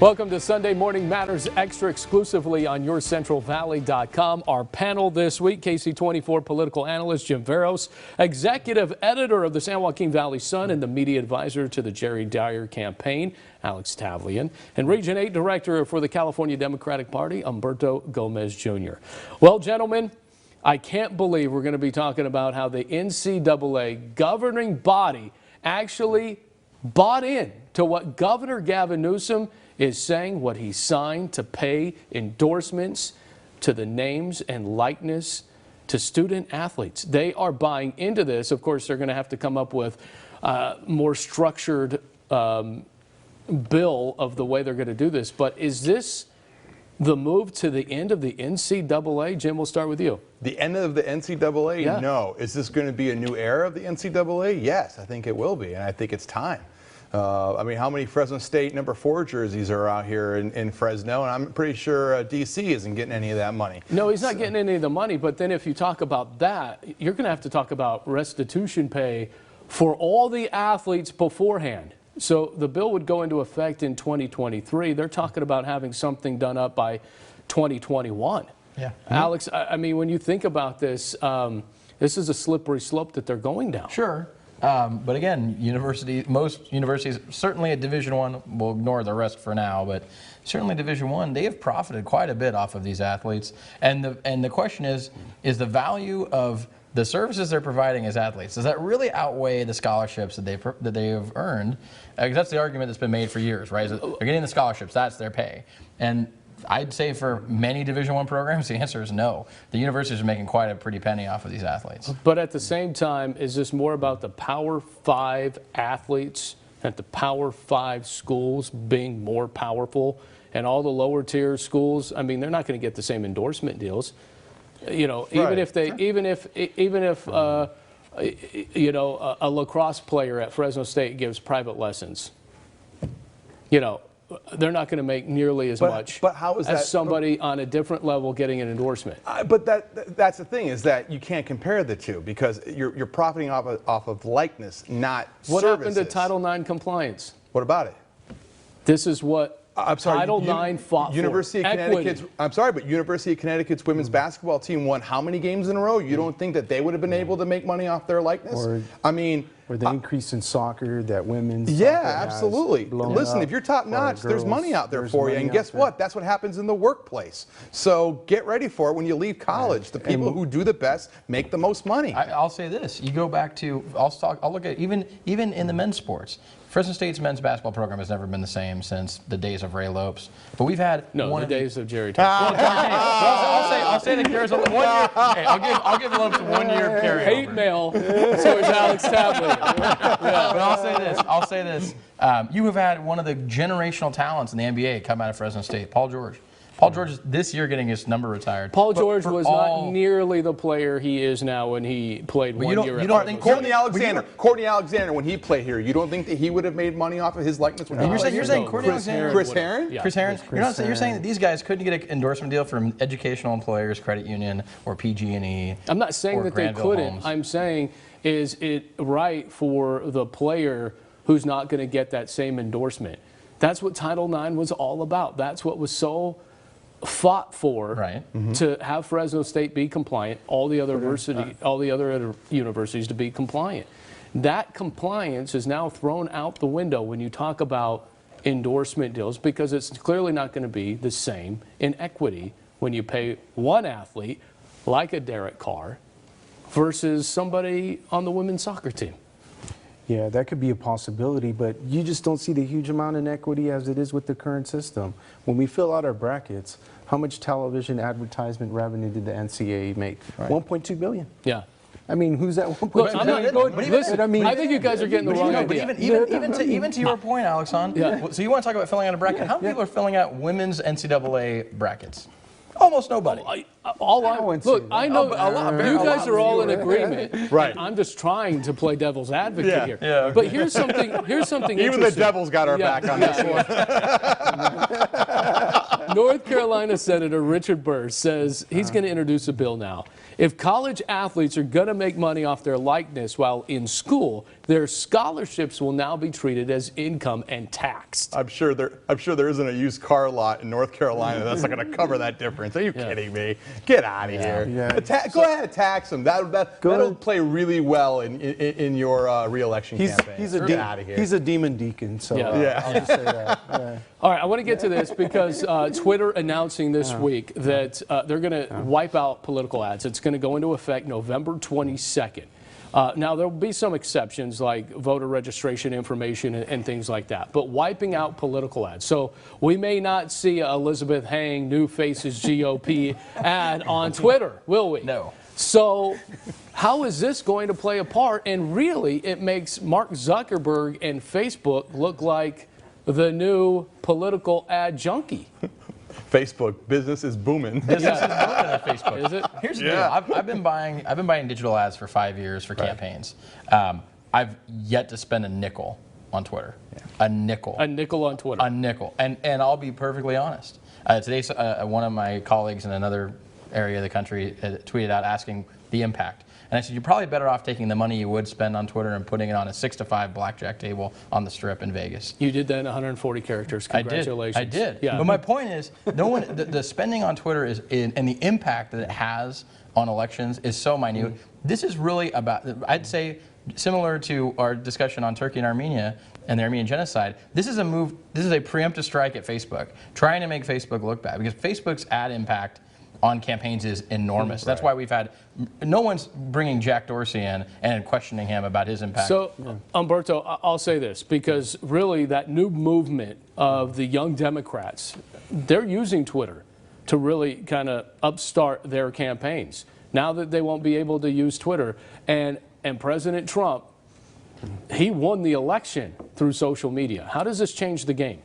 Welcome to Sunday Morning Matters Extra exclusively on YourCentralValley.com. Our panel this week, KC24 political analyst Jim Veros, executive editor of the San Joaquin Valley Sun and the media advisor to the Jerry Dyer campaign, Alex Tavlian, and Region 8 director for the California Democratic Party, Humberto Gomez Jr. Well, gentlemen, I can't believe we're going to be talking about how the NCAA governing body actually bought in to what Governor Gavin Newsom is saying, what he signed to pay endorsements to the names and likeness to student athletes. They are buying into this. Of course, they're going to have to come up with more structured bill of the way they're going to do this. But is this the move to the end of the NCAA? Jim, we'll start with you. The end of the NCAA? Yeah. No. Is this going to be a new era of the NCAA? Yes, I think it will be, and I think it's time. I mean, how many Fresno State number 4 jerseys are out here in Fresno? And I'm pretty sure DC isn't getting any of that money. No, he's not getting any of the money. But then if you talk about that, you're going to have to talk about restitution pay for all the athletes beforehand. So the bill would go into effect in 2023. They're talking about having something done up by 2021. Yeah. Alex, I mean, when you think about this, this is a slippery slope that they're going down. Sure. But again, most universities, certainly at Division I, we'll ignore the rest for now, but certainly Division I, they have profited quite a bit off of these athletes. And the question is the value of the services they're providing as athletes, does that really outweigh the scholarships that they have earned? Because that's the argument that's been made for years, right? They're getting the scholarships, that's their pay. And I'd say for many Division I programs, the answer is no. The universities are making quite a pretty penny off of these athletes. But at the same time, is this more about the Power 5 athletes at the Power 5 schools being more powerful, and all the lower tier schools? I mean, they're not going to get the same endorsement deals. You know, even if they, even if you know, a lacrosse player at Fresno State gives private lessons, you know, they're not going to make nearly as much as somebody on a different level getting an endorsement. But that's the thing, is that you can't compare the two, because you're profiting off of likeness, not what services. happened to Title IX compliance? What about it? This is what I'm sorry, Title IX fought University for. of Connecticut's, I'm sorry, but University of Connecticut's women's basketball team won how many games in a row? You don't think that they would have been able to make money off their likeness? I mean, or the increase in soccer that women's yeah, absolutely. Listen, if you're top notch, there's money out there for you. And guess what? That's what happens in the workplace. So get ready for it when you leave college. The people who do the best make the most money. I'll say this. You go back to, I'll look at even in the men's sports. Fresno State's men's basketball program has never been the same since the days of Ray Lopes. But we've had the days of Jerry Tucker. I'll say that there's a 1 year. Hey, I'll give Lopes a 1 year period. Hate mail. So is Alex Tavlian. But I'll say this. You have had one of the generational talents in the NBA come out of Fresno State, Paul George. Paul George is this year getting his number retired. Paul George was not nearly the player he is now when he played 1 year. You don't think Courtney Alexander, when he played here, you don't think that he would have made money off of his likeness? When you're saying Courtney Alexander? Chris Herron? Yeah. Chris Herron? You're saying that these guys couldn't get an endorsement deal from Educational Employers Credit Union or PG&E? I'm not saying that they couldn't. Homes. I'm saying, is it right for the player who's not going to get that same endorsement? That's what Title IX was all about. That's what was so fought for, to have Fresno State be compliant, all the other universities to be compliant. That compliance is now thrown out the window when you talk about endorsement deals, because it's clearly not going to be the same in equity when you pay one athlete like a Derek Carr versus somebody on the women's soccer team. Yeah, that could be a possibility, but you just don't see the huge amount in equity as it is with the current system. When we fill out our brackets, how much television advertisement revenue did the NCAA make? Right. $1.2 billion. Yeah. I mean, who's that 1.2 billion? I'm not going, listen, I think you guys are getting the wrong idea. But even to your point, Alexon, so you want to talk about filling out a bracket. How many people are filling out women's NCAA brackets? Almost nobody. I know you guys are all in agreement. Right. I'm just trying to play devil's advocate here. Yeah, okay. But here's something Even the devil's got our back on this one. North Carolina Senator Richard Burr says he's going to introduce a bill now. If college athletes are going to make money off their likeness while in school, their scholarships will now be treated as income and taxed. I'm sure there isn't a used car lot in North Carolina that's not going to cover that difference. Are you kidding me? Get out of here. Yeah. Go ahead and tax them. That'll play really well in your re-election campaign. Get out of here. He's a demon deacon, so Yeah. I'll just say that. Yeah. All right, I want to get to this because Twitter announcing this week that they're going to wipe out political ads. It's going to go into effect November 22nd. Now, there will be some exceptions like voter registration information and things like that, but wiping out political ads. So we may not see a Elizabeth Hang, New Faces GOP ad on Twitter, will we? No. So how is this going to play a part? And really, it makes Mark Zuckerberg and Facebook look like the new political ad junkie. Facebook business is booming. Business is booming on Facebook. Is it? Here's the deal. I've been buying digital ads for 5 years for campaigns. I've yet to spend a nickel on Twitter. A nickel. A nickel on Twitter. A nickel. And I'll be perfectly honest. Today, one of my colleagues in another area of the country tweeted out asking the impact. And I said, you're probably better off taking the money you would spend on Twitter and putting it on a 6-to-5 blackjack table on the Strip in Vegas. You did that in 140 characters. Congratulations. I did. Yeah. But my point is, the spending on Twitter and the impact that it has on elections is so minute. This is really about, I'd say, similar to our discussion on Turkey and Armenia and the Armenian genocide. This is a preemptive strike at Facebook, trying to make Facebook look bad, because Facebook's ad impact on campaigns is enormous. That's why we've had, no one's bringing Jack Dorsey in and questioning him about his impact. So, Umberto, I'll say this, because really that new movement of the young Democrats, they're using Twitter to really kind of upstart their campaigns. Now that they won't be able to use Twitter, and President Trump, he won the election through social media. How does this change the game?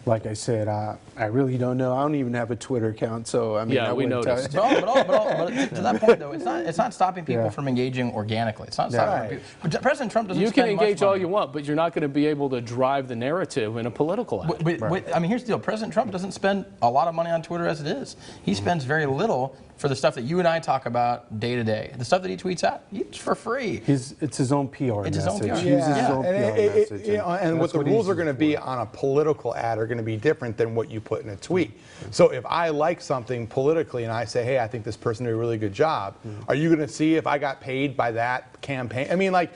Like I said, I really don't know. I don't even have a Twitter account, so I mean, Yeah, I we wouldn't tell noticed. you. But to that point, though, it's not stopping people from engaging organically. It's not stopping people. But President Trump doesn't You can spend much engage all money. you want, but you're not going to be able to drive the narrative in a political ad. But, I mean, here's the deal. President Trump doesn't spend a lot of money on Twitter as it is. He spends very little for the stuff that you and I talk about day to day. The stuff that he tweets out, it's for free. It's his own PR It's his own message. PR. He uses his Yeah, own PR message. and what the rules are going to be on a political ad are going to be different than what you put in a tweet. So if I like something politically and I say, hey, I think this person did a really good job, are you going to see if I got paid by that campaign? I mean, like,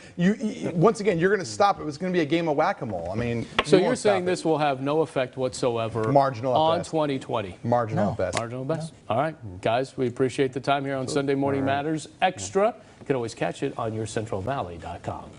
once again, you're going to stop it. It's going to be a game of whack-a-mole. I mean, So you you're won't saying stop this will have no effect whatsoever Marginal at on best. 2020? marginal at best. Marginal best. All right, guys, we appreciate the time here on Sunday Morning Matters Extra. You can always catch it on yourcentralvalley.com.